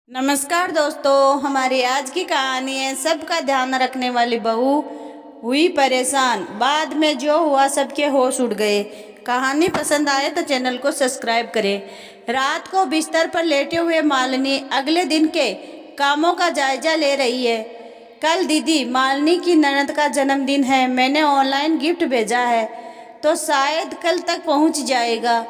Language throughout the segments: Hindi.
नमस्कार दोस्तों, हमारी आज की कहानी है सबका ध्यान रखने वाली बहू हुई परेशान। बाद में जो हुआ सबके होश उड़ गए। कहानी पसंद आए तो चैनल को सब्सक्राइब करें। रात को बिस्तर पर लेटे हुए मालिनी अगले दिन के कामों का जायजा ले रही है। कल दीदी मालिनी की ननद का जन्मदिन है। मैंने ऑनलाइन गिफ्ट भेजा है तो शायद कल तक पहुंच जाएगा।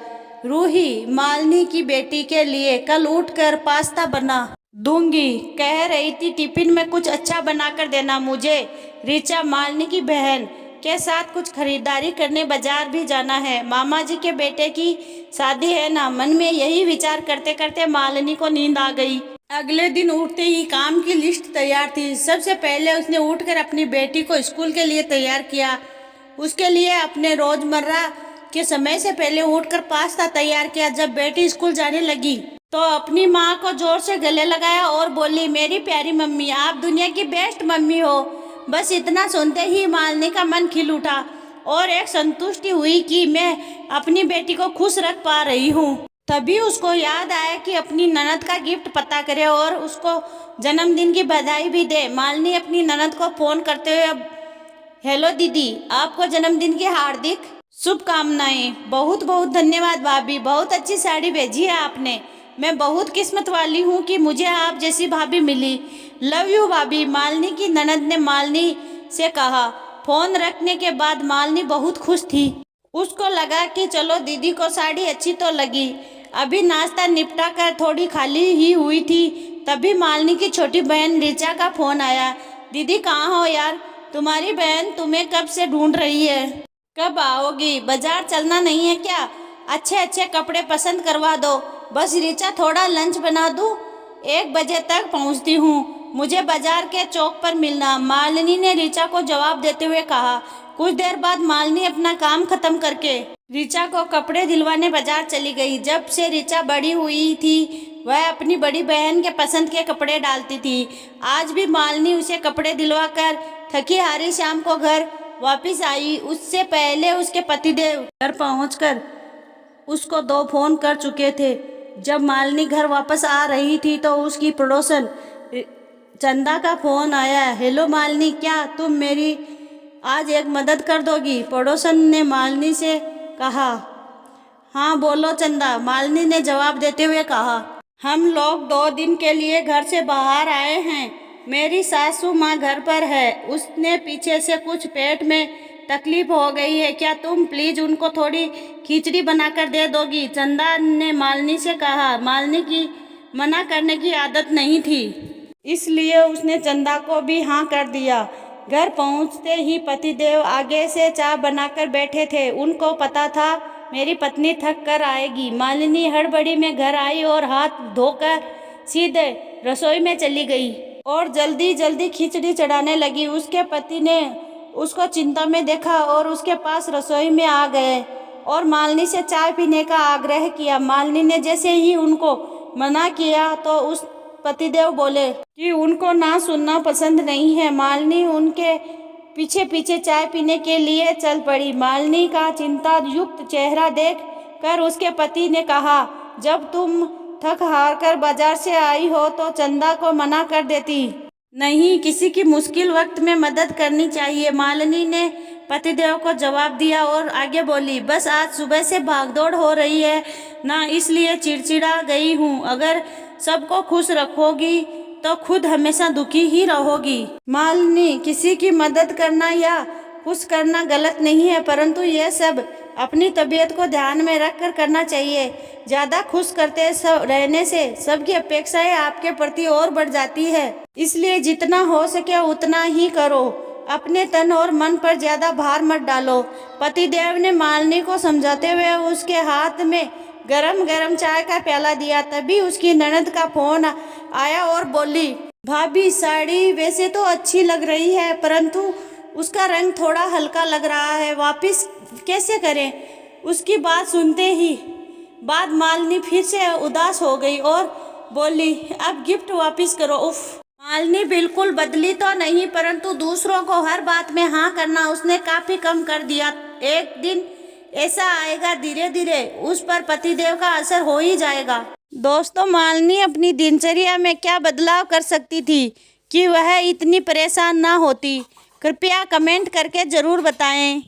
रूही मालिनी की बेटी के लिए कल उठकर पास्ता बना दूंगी कह रही थी। टिफिन में कुछ अच्छा बनाकर देना मुझे। रिचा मालिनी की बहन के साथ कुछ खरीदारी करने बाजार भी जाना है। मामा जी के बेटे की शादी है ना। मन में यही विचार करते करते मालिनी को नींद आ गई। अगले दिन उठते ही काम की लिस्ट तैयार थी। सबसे पहले उसने उठकर अपनी बेटी को स्कूल के लिए तैयार किया। उसके लिए अपने रोजमर्रा के समय से पहले उठकर पास्ता तैयार किया। जब बेटी स्कूल जाने लगी तो अपनी माँ को जोर से गले लगाया और बोली, मेरी प्यारी मम्मी, आप दुनिया की बेस्ट मम्मी हो। बस इतना सुनते ही मालिनी का मन खिल उठा और एक संतुष्टि हुई कि मैं अपनी बेटी को खुश रख पा रही हूँ। तभी उसको याद आया कि अपनी ननद का गिफ्ट पता करे और उसको जन्मदिन की बधाई भी दे। मालिनी अपनी ननद को फोन करते हुए, हेलो दीदी, आपको जन्मदिन की हार्दिक शुभकामनाएं। बहुत बहुत धन्यवाद भाभी, बहुत अच्छी साड़ी भेजी है आपने। मैं बहुत किस्मत वाली हूँ कि मुझे आप जैसी भाभी मिली। लव यू भाभी, मालिनी की ननद ने मालिनी से कहा। फोन रखने के बाद मालिनी बहुत खुश थी। उसको लगा कि चलो दीदी को साड़ी अच्छी तो लगी। अभी नाश्ता निपटा कर थोड़ी खाली ही हुई थी, तभी मालिनी की छोटी बहन रिचा का फोन आया। दीदी कहाँ हो यार, तुम्हारी बहन तुम्हें कब से ढूंढ रही है। कब आओगी, बाजार चलना नहीं है क्या? अच्छे अच्छे कपड़े पसंद करवा दो। बस रिचा, थोड़ा लंच बना दूँ? 1 बजे तक पहुँचती हूँ, मुझे बाजार के चौक पर मिलना, मालिनी ने रिचा को जवाब देते हुए कहा। कुछ देर बाद मालिनी अपना काम खत्म करके रिचा को कपड़े दिलवाने बाजार चली गई। जब से रिचा बड़ी हुई थी वह अपनी बड़ी बहन के पसंद के कपड़े डालती थी। आज भी मालिनी उसे कपड़े दिलवाकर थकी हारी शाम को घर वापस आई। उससे पहले उसके पतिदेव घर पहुंचकर उसको 2 फोन कर चुके थे। जब मालिनी घर वापस आ रही थी तो उसकी पड़ोसन चंदा का फोन आया। हेलो मालिनी, क्या तुम मेरी आज एक मदद कर दोगी? पड़ोसन ने मालिनी से कहा। हाँ बोलो चंदा, मालिनी ने जवाब देते हुए कहा। हम लोग 2 दिन के लिए घर से बाहर आए हैं। मेरी सासू माँ घर पर है, उसने पीछे से कुछ पेट में तकलीफ हो गई है। क्या तुम प्लीज उनको थोड़ी खिचड़ी बनाकर दे दोगी? चंदा ने मालिनी से कहा। मालिनी की मना करने की आदत नहीं थी, इसलिए उसने चंदा को भी हाँ कर दिया। घर पहुंचते ही पतिदेव आगे से चाय बनाकर बैठे थे। उनको पता था मेरी पत्नी थक कर आएगी। मालिनी हड़बड़ी में घर आई और हाथ धोकर सीधे रसोई में चली गई और जल्दी जल्दी खिचड़ी चढ़ाने लगी। उसके पति ने उसको चिंता में देखा और उसके पास रसोई में आ गए और मालिनी से चाय पीने का आग्रह किया। मालिनी ने जैसे ही उनको मना किया तो उस पतिदेव बोले कि उनको ना सुनना पसंद नहीं है। मालिनी उनके पीछे पीछे चाय पीने के लिए चल पड़ी। मालिनी का चिंता युक्त चेहरा देख कर उसके पति ने कहा, जब तुम थक हार कर बाजार से आई हो तो चंदा को मना कर देती। नहीं, किसी की मुश्किल वक्त में मदद करनी चाहिए, मालिनी ने पतिदेव को जवाब दिया और आगे बोली। बस आज सुबह से भागदौड़ हो रही है ना, इसलिए चिड़चिड़ा गई हूँ। अगर सबको खुश रखोगी तो खुद हमेशा दुखी ही रहोगी। मालिनी, किसी की मदद करना या खुश करना गलत नहीं है, परंतु यह सब अपनी तबीयत को ध्यान में रख कर करना चाहिए। ज़्यादा खुश करते रहने से सबकी अपेक्षाएं आपके प्रति और बढ़ जाती है, इसलिए जितना हो सके उतना ही करो। अपने तन और मन पर ज़्यादा भार मत डालो। पतिदेव ने मालिनी को समझाते हुए उसके हाथ में गरम गरम चाय का प्याला दिया। तभी उसकी ननद का फोन आया और बोली, भाभी साड़ी वैसे तो अच्छी लग रही है, परंतु उसका रंग थोड़ा हल्का लग रहा है, वापस कैसे करें? उसकी बात सुनते ही बाद मालिनी फिर से उदास हो गई और बोली, अब गिफ्ट वापस करो। उफ, मालिनी बिल्कुल बदली तो नहीं, परंतु दूसरों को हर बात में हाँ करना उसने काफी कम कर दिया। एक दिन ऐसा आएगा, धीरे धीरे उस पर पतिदेव का असर हो ही जाएगा। दोस्तों, मालिनी अपनी दिनचर्या में क्या बदलाव कर सकती थी कि वह इतनी परेशान ना होती? कृपया कमेंट करके ज़रूर बताएं।